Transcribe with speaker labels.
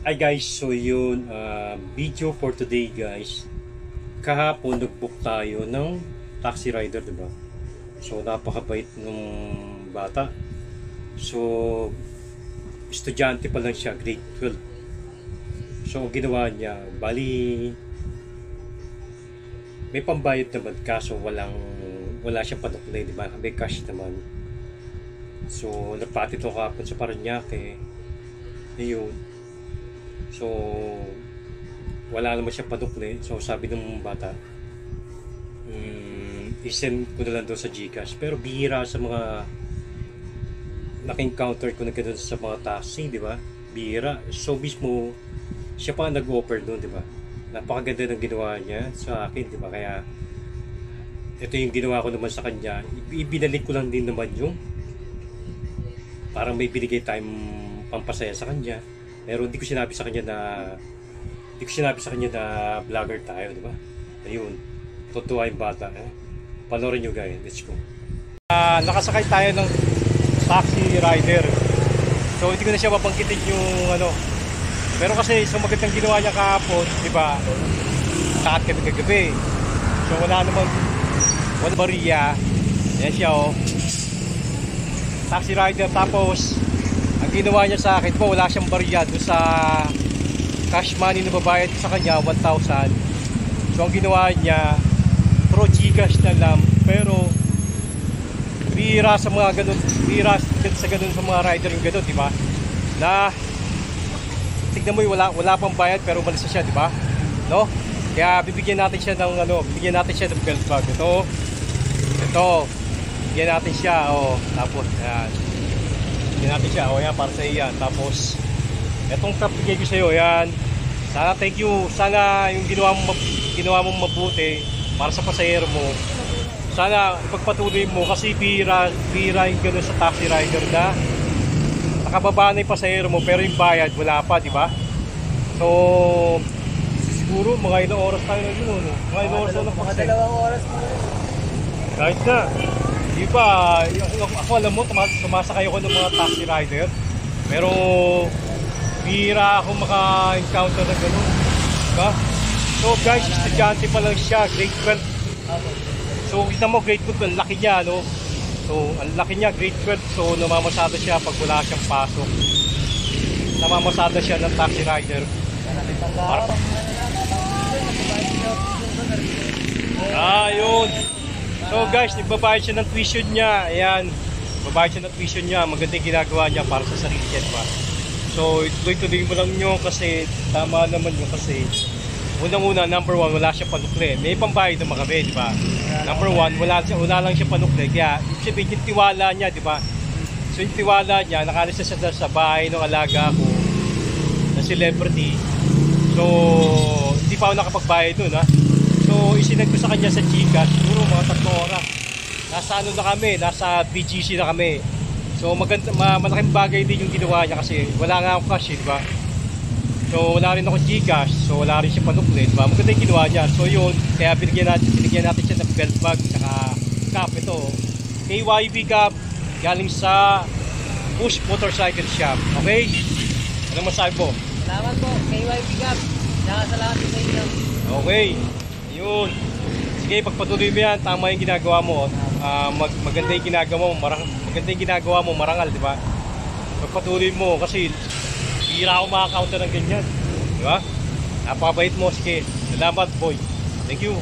Speaker 1: Hi guys, so yun, video for today guys. Kahapon nag-book tayo ng taxi rider, diba? So napakabait nung bata. So estudyante pa lang siya, grade 12. So ang ginawa niya, bali may pambayad naman kaso wala siyang panukli, diba? May cash naman. So nagpati to kahapon sa Parañaque. Ayun. So, wala naman siya padukli. So, sabi ng bata, isend ko na lang doon sa GCash. Pero bihira sa mga naka-encounter ko na ganoon sa mga taxi, di ba? Bihira. So, mismo, siya pa nag-offer doon, di ba? Napakaganda ng ginawa niya sa akin, di ba? Kaya, ito yung ginawa ko naman sa kanya. Ibinalik ko lang din naman yung parang may binigay tayong pampasaya sa kanya. Pero hindi ko sinabi sa kanya na vlogger tayo, di ba? Ayun. Totoo yung bata, eh. Panoorin nyo guys. Let's go. Nakasakay tayo ng taxi rider. So hindi ko na siya mabangkitin yung ano. Pero kasi so magandang ginawa niya kahapon, di ba? Takat kami kagabi. So wala bariya. Yan siya oh. Taxi rider tapos ang ginawa niya sa akin po, wala siyang barya doon sa cash money na babayad sa kanya, 1,000. So ang ginawa niya, through GCash na lang. Pero bira sa mga ganun, bira sa ganun sa mga rider yung ganun, di ba? Na tignan mo yung wala pang bayad pero umalis na siya, di ba? No? Kaya bibigyan natin siya ng belt bag. Ito. Bigyan natin siya, oh. Tapos ayan. Natin siya, o yan, para sa iyan. Tapos etong cup bigay ko sa iyo, yan. Sana thank you, sana yung ginawa mong mabuti para sa pasahero mo. Sana ipagpatuloy mo kasi bira yung gano'n sa taxi rider na nakababa na yung pasahero mo pero yung bayad wala pa, di ba? So siguro mga ilang oras tayo na yun, no? Mga ilang oras na
Speaker 2: mga 2 oras na.
Speaker 1: kahit na di ba, ako alam mo, sumasakay ako ng mga taxi rider. Pero, bihira ako maka-encounter na gano'n. Diba? So guys, estudyante pa lang siya, grade 12. So, kita mo, grade 12, ang laki niya, no? So, ang laki niya, grade 12. So, namamasada siya pag wala siyang pasok. Namamasada siya ng taxi rider. Yun. So guys, nagbabayad siya ng tuition niya. Ayan, nagbabayad siya ng tuition niya. Maganda yung ginagawa niya para sa sarili niya, diba? So ituloy-tuloy mo lang nyo kasi tama naman yun kasi unang-una, number 1, wala siya panukli. May pambayad naman kami, diba? Number 1, wala lang siya panukli. Kaya yung tiwala niya, diba? So yung tiwala niya, nakalis na siya sa bahay ng alaga ko na celebrity. So hindi pa ako nakapagbayad dun, ha? So isinag ko sa kanya sa GCash, siguro mga 3 oras. Nasa ano na kami, nasa BGC na kami. So malaking bagay din yung ginawa niya kasi wala nga akong cash, di ba? So wala rin ako GCash, so wala rin siya panukli, di ba? Maganda yung ginawa niya. So yun, kaya binigyan natin siya ng belt bag saka cap. Ito, KYB cap, galing sa Push Motorcycle Shop. Okay? Ano masabi po?
Speaker 2: Salamat po, KYB Gab. Salamat sa inyo.
Speaker 1: Okay. Yun. Sige, pagpatuloy mo yan, tama yung ginagawa mo. Maganda yung ginagawa mo, marangal, di ba? Pagpatuloy mo kasi bihira ako makaka-counter ng ganyan. Di ba? Napakabait mo, sige. Salamat, boy. Thank you.